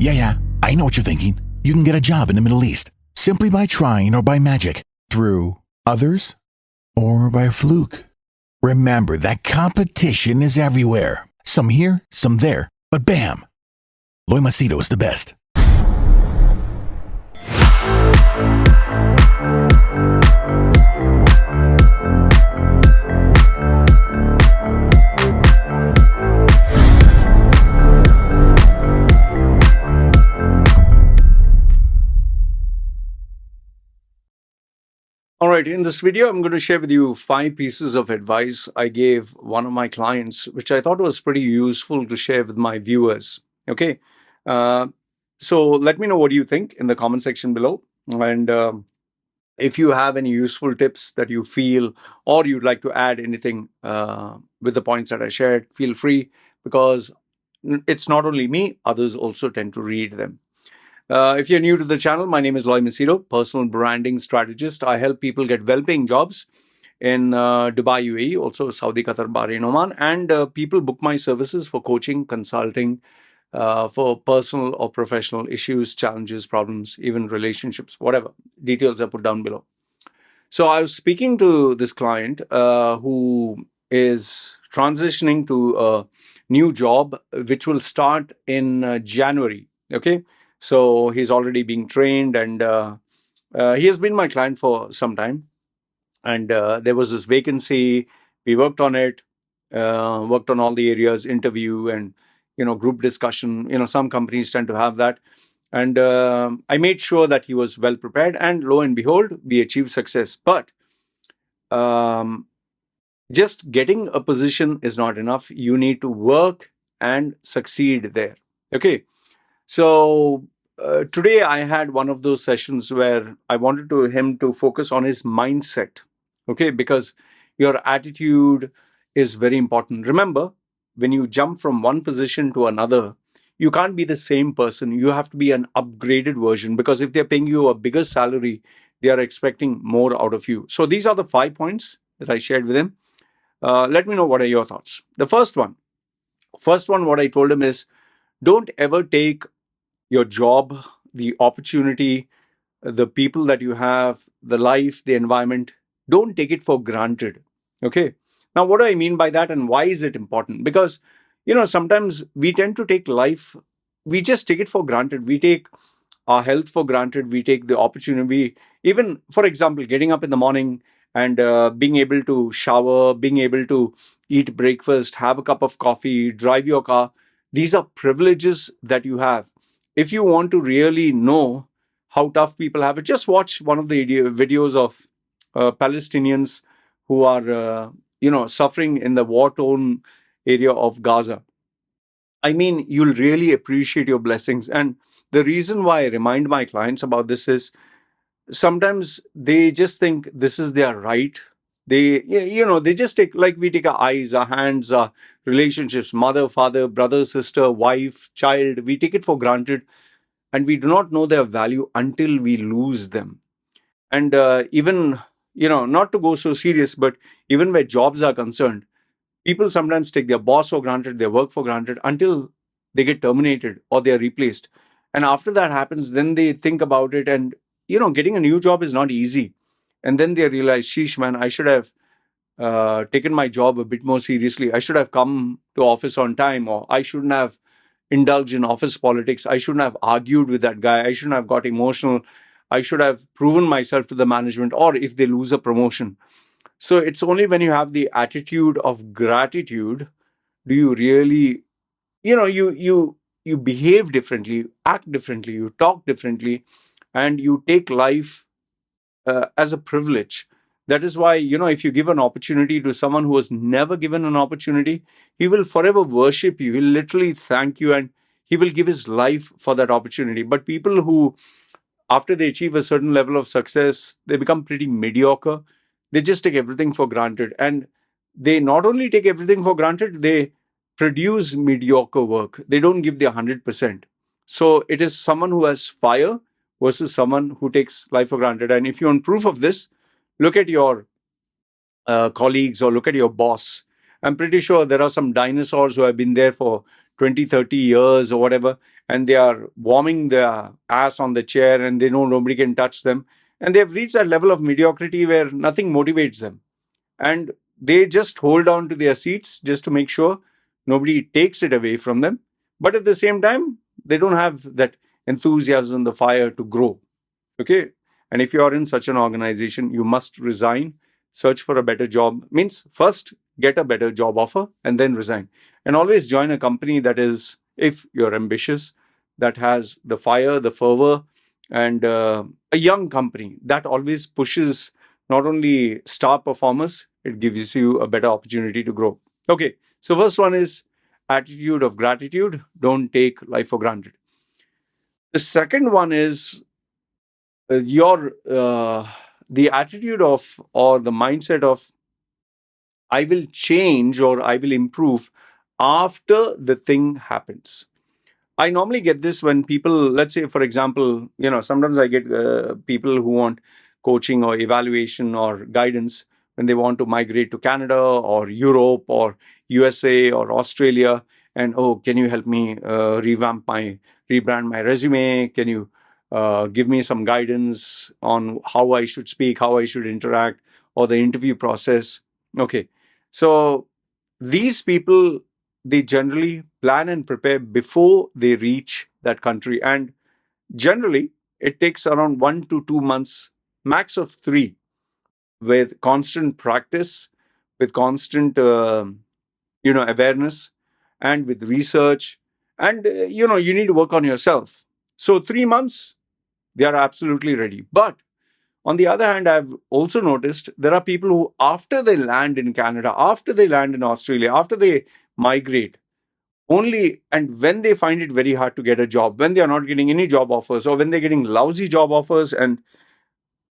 Yeah, I know what you're thinking. You can get a job in the Middle East simply by trying or by magic, through others, or by a fluke. Remember that competition is everywhere. Some here, some there, but bam! Loy Machedo is the best. All right, in this video, I'm going to share with you 5 pieces of advice I gave one of my clients, which I thought was pretty useful to share with my viewers. Okay, so let me know what you think in the comment section below. And if you have any useful tips that you feel, or you'd like to add anything with the points that I shared, feel free, because it's not only me, others also tend to read them. If you're new to the channel, my name is Loy Machedo, personal branding strategist. I help people get well-paying jobs in Dubai, UAE, also Saudi, Qatar, Bahrain, Oman, and people book my services for coaching, consulting, for personal or professional issues, challenges, problems, even relationships, whatever. Details are put down below. So I was speaking to this client who is transitioning to a new job, which will start in January. Okay. So he's already being trained, and he has been my client for some time. And there was this vacancy. We worked on it, worked on all the areas, interview and group discussion. Some companies tend to have that. And I made sure that he was well prepared. And lo and behold, we achieved success. But just getting a position is not enough. You need to work and succeed there. Okay. So today I had one of those sessions where I wanted him to focus on his mindset. Okay. Because your attitude is very important. Remember, when you jump from one position to another, you can't be the same person. You have to be an upgraded version, because if they're paying you a bigger salary, they are expecting more out of you. So these are the 5 points that I shared with him. Let me know what are your thoughts. The first one, what I told him is, don't ever take your job, the opportunity, the people that you have, the life, the environment, don't take it for granted. Okay. Now, what do I mean by that, and why is it important? Because, sometimes we tend to take life, we just take it for granted. We take our health for granted. We take the opportunity. Even, for example, getting up in the morning and being able to shower, being able to eat breakfast, have a cup of coffee, drive your car. These are privileges that you have. If you want to really know how tough people have it, just watch one of the videos of Palestinians who are, suffering in the war-torn area of Gaza. I mean, you'll really appreciate your blessings. And the reason why I remind my clients about this is, sometimes they just think this is their right. They just take, like we take our eyes, our hands, our relationships, mother, father, brother, sister, wife, child. We take it for granted, and we do not know their value until we lose them. And even, not to go so serious, but even where jobs are concerned, people sometimes take their boss for granted, their work for granted, until they get terminated or they are replaced. And after that happens, then they think about it, and getting a new job is not easy. And then they realize, sheesh, man, I should have taken my job a bit more seriously. I should have come to office on time, or I shouldn't have indulged in office politics. I shouldn't have argued with that guy. I shouldn't have got emotional. I should have proven myself to the management, or if they lose a promotion. So it's only when you have the attitude of gratitude do you really, you behave differently, act differently, you talk differently, and you take life as a privilege. That is why, if you give an opportunity to someone who was never given an opportunity, he will forever worship you. He'll literally thank you, and he will give his life for that opportunity. But people who, after they achieve a certain level of success, they become pretty mediocre. They just take everything for granted. And they not only take everything for granted, they produce mediocre work. They don't give their 100%. So it is someone who has fire versus someone who takes life for granted. And if you want proof of this, look at your colleagues or look at your boss. I'm pretty sure there are some dinosaurs who have been there for 20, 30 years or whatever, and they are warming their ass on the chair and they know nobody can touch them. And they have reached that level of mediocrity where nothing motivates them. And they just hold on to their seats just to make sure nobody takes it away from them. But at the same time, they don't have that enthusiasm, the fire to grow. Okay. And if you are in such an organization, you must resign, search for a better job. Means first get a better job offer and then resign. And always join a company that is, if you're ambitious, that has the fire, the fervor, and a young company that always pushes not only star performers, it gives you a better opportunity to grow. Okay. So first one is attitude of gratitude. Don't take life for granted. The second one is your the attitude of, or the mindset of, I will change or I will improve after the thing happens. I normally get this when people, let's say, for example, sometimes I get people who want coaching or evaluation or guidance when they want to migrate to Canada or Europe or USA or Australia. And, oh, can you help me rebrand my resume? Can you give me some guidance on how I should speak, how I should interact, or the interview process? Okay. So these people, they generally plan and prepare before they reach that country. And generally, it takes around 1 to 2 months, max of 3, with constant practice, with constant, awareness, and with research. And, you need to work on yourself. So 3 months, they are absolutely ready. But on the other hand, I've also noticed there are people who, after they land in Canada, after they land in Australia, after they migrate, only and when they find it very hard to get a job, when they are not getting any job offers, or when they're getting lousy job offers and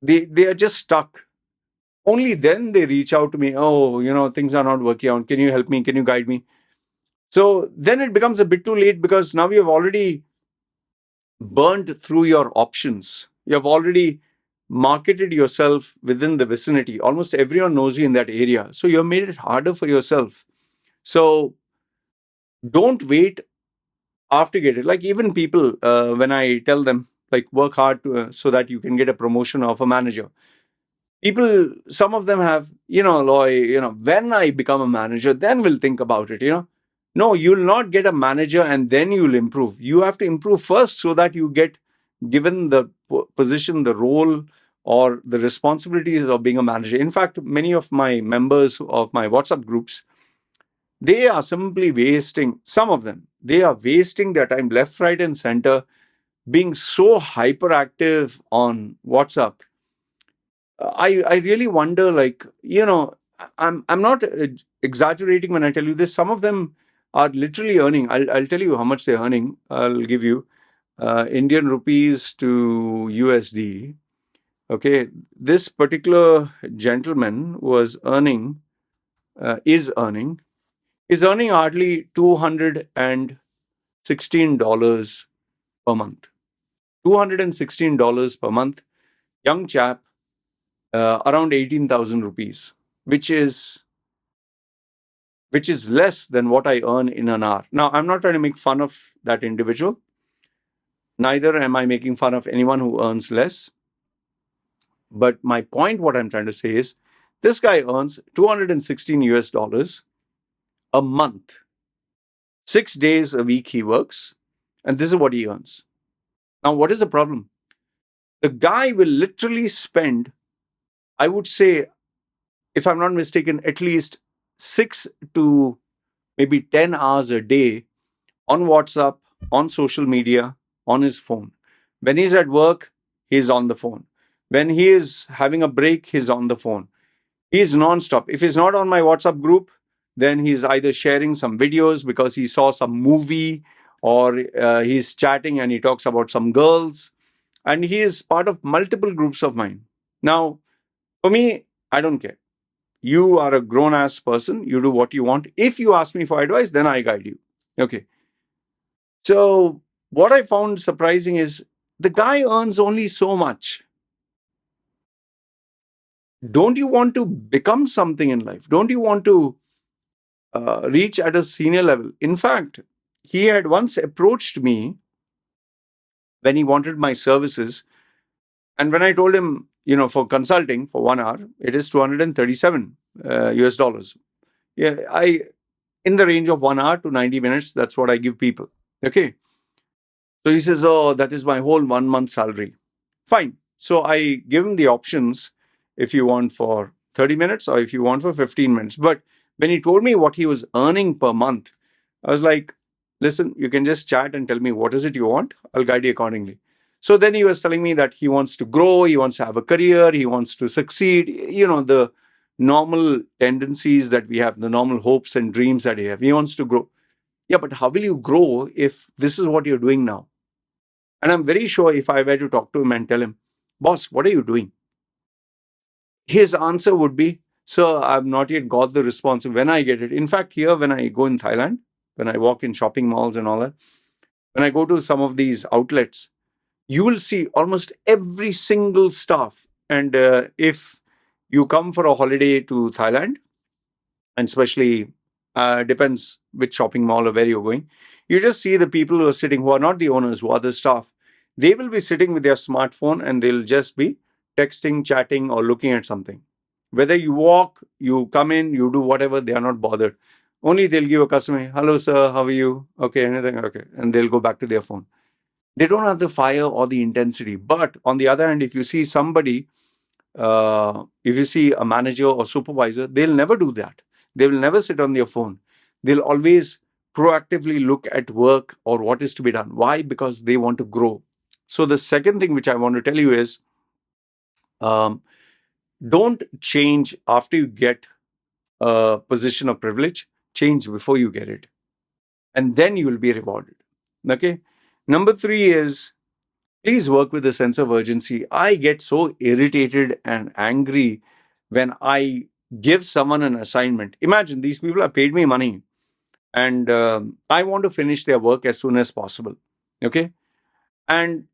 they are just stuck, only then they reach out to me. Oh, things are not working out. Can you help me? Can you guide me? So then it becomes a bit too late, because now you have already burned through your options. You have already marketed yourself within the vicinity. Almost everyone knows you in that area. So you have made it harder for yourself. So don't wait after get it. Like, even people, when I tell them, like, work hard so that you can get a promotion of a manager. People, some of them have, Loy, when I become a manager, then we'll think about it. No, you'll not get a manager and then you'll improve. You have to improve first so that you get given the position, the role, or the responsibilities of being a manager. In fact, many of my members of my WhatsApp groups, they are simply wasting, some of them, they are wasting their time left, right, and center, being so hyperactive on WhatsApp. I really wonder, like, I'm not exaggerating when I tell you this. Some of them are literally earning. I'll tell you how much they're earning. I'll give you Indian rupees to USD. Okay, this particular gentleman is earning hardly $216 per month. $216 per month. Young chap, around 18,000 rupees, which is less than what I earn in an hour. Now, I'm not trying to make fun of that individual. Neither am I making fun of anyone who earns less. But my point, what I'm trying to say is, this guy earns 216 US dollars a month. 6 days a week he works, and this is what he earns. Now, what is the problem? The guy will literally spend, I would say, if I'm not mistaken, at least 6 to maybe 10 hours a day on WhatsApp, on social media, on his phone. When he's at work, he's on the phone. When he is having a break, he's on the phone. He's nonstop. If he's not on my WhatsApp group, then he's either sharing some videos because he saw some movie, or he's chatting and he talks about some girls. And he is part of multiple groups of mine. Now, for me, I don't care. You are a grown-ass person. You do what you want. If you ask me for advice, then I guide you. Okay. So what I found surprising is, the guy earns only so much. Don't you want to become something in life? Don't you want to reach at a senior level? In fact, he had once approached me when he wanted my services. And when I told him, for consulting for 1 hour, it is 237 US dollars. Yeah, in the range of 1 hour to 90 minutes, that's what I give people. Okay. So he says, oh, that is my whole 1 month salary. Fine. So I give him the options if you want for 30 minutes or if you want for 15 minutes. But when he told me what he was earning per month, I was like, listen, you can just chat and tell me what is it you want. I'll guide you accordingly. So then he was telling me that he wants to grow, he wants to have a career, he wants to succeed, the normal tendencies that we have, the normal hopes and dreams that he have. He wants to grow. Yeah, but how will you grow if this is what you're doing now? And I'm very sure if I were to talk to him and tell him, boss, what are you doing? His answer would be, sir, I've not yet got the response. When I get it, in fact, here, when I go in Thailand, when I walk in shopping malls and all that, when I go to some of these outlets, you will see almost every single staff. And if you come for a holiday to Thailand, and especially depends which shopping mall or where you're going, you just see the people who are sitting, who are not the owners, who are the staff. They will be sitting with their smartphone and they'll just be texting, chatting, or looking at something. Whether you walk, you come in, you do whatever, they are not bothered. Only they'll give a customer, hello sir, how are you? Okay, anything, okay. And they'll go back to their phone. They don't have the fire or the intensity. But on the other hand, if you see somebody, if you see a manager or supervisor, they'll never do that. They will never sit on their phone. They'll always proactively look at work or what is to be done. Why? Because they want to grow. So the second thing which I want to tell you is, um, don't change after you get a position of privilege. Change before you get it, and then you will be rewarded. Okay. Number 3 is, please work with a sense of urgency. I get so irritated and angry when I give someone an assignment. Imagine these people have paid me money and I want to finish their work as soon as possible. Okay. And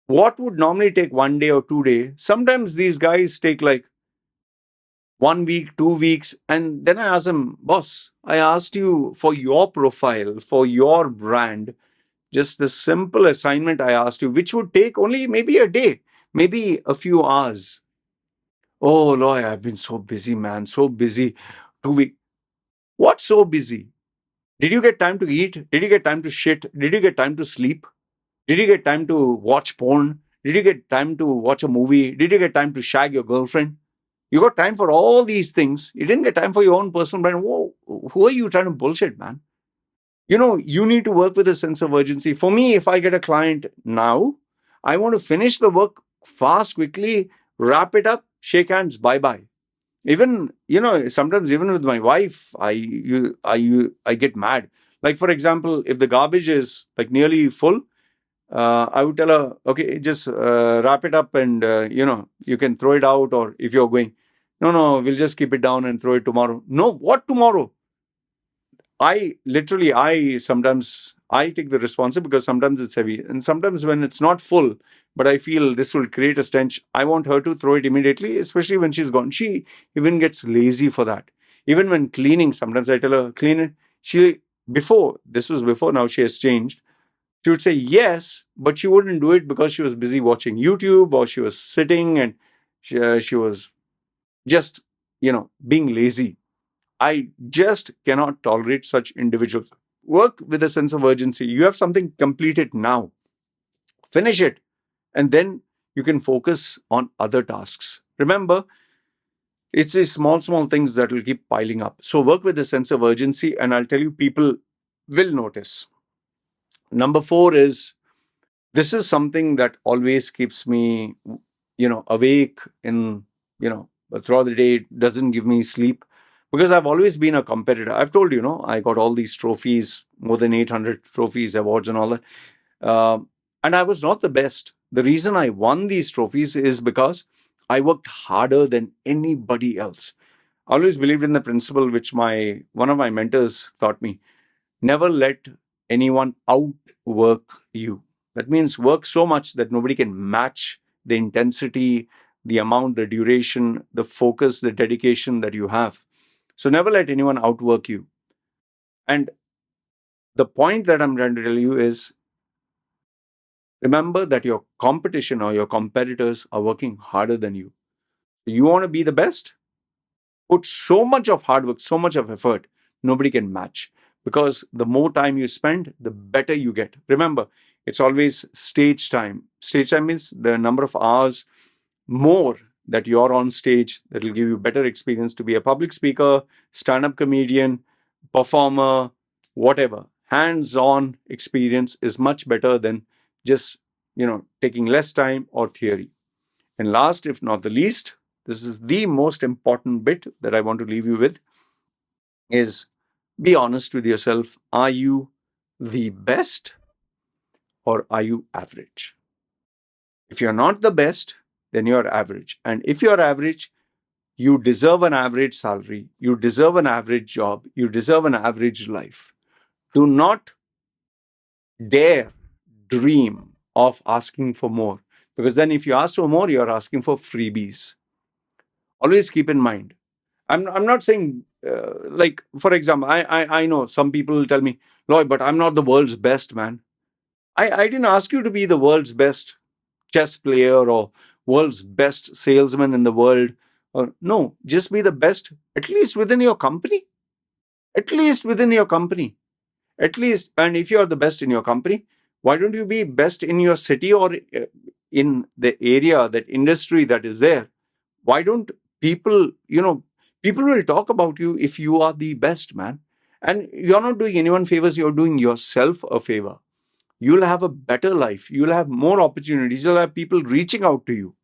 what would normally take 1 day or 2 days, sometimes these guys take like 1 week, 2 weeks. And then I ask them, boss, I asked you for your profile, for your brand, just the simple assignment I asked you, which would take only maybe a day, maybe a few hours. Oh, Loy, I've been so busy, man, so busy. 2 weeks. What's so busy? Did you get time to eat? Did you get time to shit? Did you get time to sleep? Did you get time to watch porn? Did you get time to watch a movie? Did you get time to shag your girlfriend? You got time for all these things. You didn't get time for your own personal brand. Whoa, who are you trying to bullshit, man? You need to work with a sense of urgency. For me, if I get a client now, I want to finish the work fast, quickly, wrap it up, shake hands, bye bye. Even, sometimes even with my wife, I get mad. Like, for example, if the garbage is like nearly full, I would tell her, okay, just wrap it up and, you can throw it out. Or if you're going, no, we'll just keep it down and throw it tomorrow. No, what tomorrow? I sometimes I take the responsibility because sometimes it's heavy and sometimes when it's not full, but I feel this will create a stench. I want her to throw it immediately, especially when she's gone. She even gets lazy for that. Even when cleaning, sometimes I tell her, clean it. This was before, now she has changed. She would say yes, but she wouldn't do it because she was busy watching YouTube or she was sitting and she was just, being lazy. I just cannot tolerate such individuals. Work with a sense of urgency. You have something, complete it now, finish it, and then you can focus on other tasks. Remember, it's these small things that will keep piling up. So work with a sense of urgency, and I'll tell you, people will notice. Number 4 is, this is something that always keeps me, awake in, throughout the day. It doesn't give me sleep because I've always been a competitor. I've told you, I got all these trophies, more than 800 trophies, awards, and all that. And I was not the best. The reason I won these trophies is because I worked harder than anybody else. I always believed in the principle which one of my mentors taught me. Never let anyone outwork you. That means work so much that nobody can match the intensity, the amount, the duration, the focus, the dedication that you have. So never let anyone outwork you. And The point that I'm trying to tell you is, remember that your competition or your competitors are working harder than you. You want to be the best? Put so much of hard work, so much of effort, nobody can match. Because the more time you spend, the better you get. Remember, it's always stage time. Stage time means the number of hours more that you're on stage that will give you better experience to be a public speaker, stand-up comedian, performer, whatever. Hands-on experience is much better than just, taking less time or theory. And last, if not the least, this is the most important bit that I want to leave you with, is be honest with yourself. Are you the best or are you average? If you're not the best, then you're average. And if you're average, you deserve an average salary. You deserve an average job. You deserve an average life. Do not dare dream of asking for more. Because then if you ask for more, you're asking for freebies. Always keep in mind. I'm not saying, like, for example, I know some people will tell me, Loy, but I'm not the world's best, man. I didn't ask you to be the world's best chess player or world's best salesman in the world. Or, no, just be the best, at least within your company. At least within your company. At least, and if you're the best in your company, why don't you be best in your city or in the area, that industry that is there? Why don't people, people will talk about you if you are the best, man. And you're not doing anyone favors, you're doing yourself a favor. You'll have a better life. You'll have more opportunities. You'll have people reaching out to you.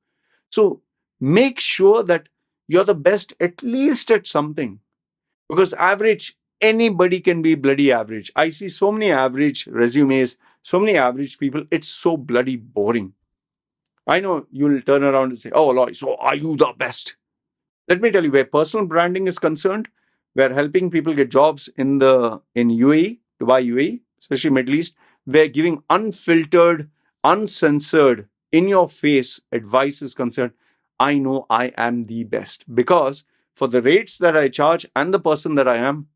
So make sure that you're the best at least at something. Because average, anybody can be bloody average. I see so many average resumes, so many average people. It's so bloody boring. I know you'll turn around and say, oh, Loy, so are you the best? Let me tell you, where personal branding is concerned, we're helping people get jobs in UAE, Dubai, UAE, especially Middle East. We're giving unfiltered, uncensored, in your face advice is concerned. I know I am the best because for the rates that I charge and the person that I am,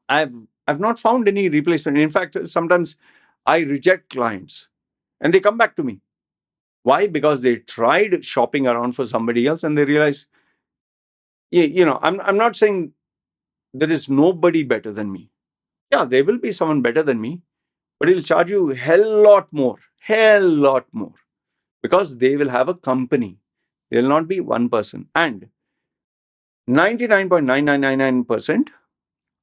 I've not found any replacement. In fact, sometimes I reject clients and they come back to me. Why? Because they tried shopping around for somebody else and they realize, I'm not saying there is nobody better than me. Yeah, there will be someone better than me, but he'll charge you hell lot more, because they will have a company. There will not be one person. And 99.9999%,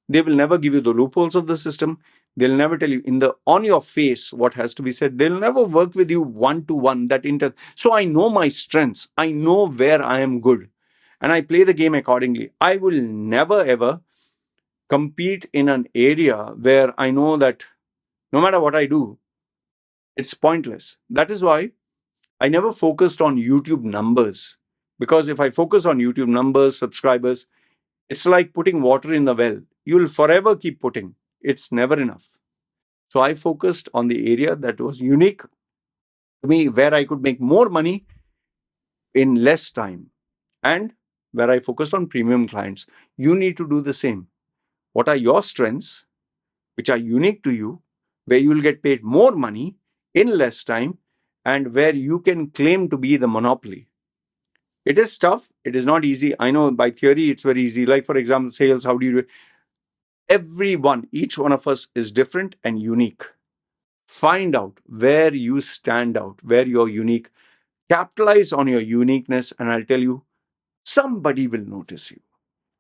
they will never give you the loopholes of the system. They'll never tell you on your face what has to be said. They'll never work with you one to one. So I know my strengths. I know where I am good. And I play the game accordingly. I will never ever compete in an area where I know that no matter what I do, it's pointless. That is why I never focused on YouTube numbers. Because if I focus on YouTube numbers, subscribers, it's like putting water in the well. You'll forever keep putting. It's never enough. So I focused on the area that was unique to me, where I could make more money in less time, and where I focused on premium clients. You need to do the same. What are your strengths, which are unique to you, where you will get paid more money in less time, and where you can claim to be the monopoly? It is tough. It is not easy. I know by theory it's very easy. Like, for example, sales, how do you do it? Each one of us is different and unique. Find out where you stand out, where you're unique. Capitalize on your uniqueness, and I'll tell you, somebody will notice you.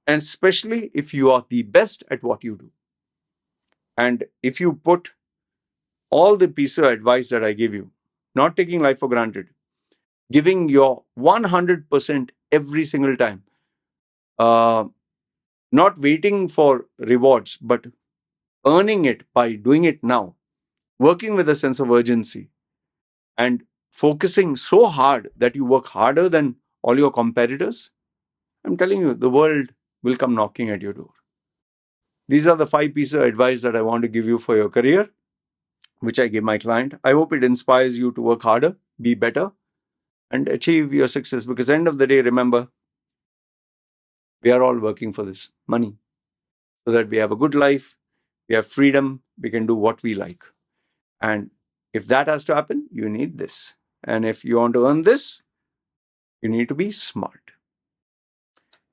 And especially if you are the best at what you do. And if you put all the piece of advice that I give you, not taking life for granted, giving your 100% every single time, not waiting for rewards, but earning it by doing it now, working with a sense of urgency, and focusing so hard that you work harder than all your competitors, I'm telling you, the world will come knocking at your door. These are the 5 pieces of advice that I want to give you for your career, which I give my client. I hope it inspires you to work harder, be better, and achieve your success. Because at the end of the day, remember, we are all working for this money, so that we have a good life, We have freedom. We can do what we like. And if that has to happen, you need this. And if you want to earn this, you need to be smart.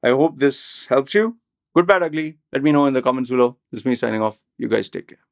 I hope this helps you. Good, bad, ugly. Let me know in the comments below. This is me signing off. You guys take care.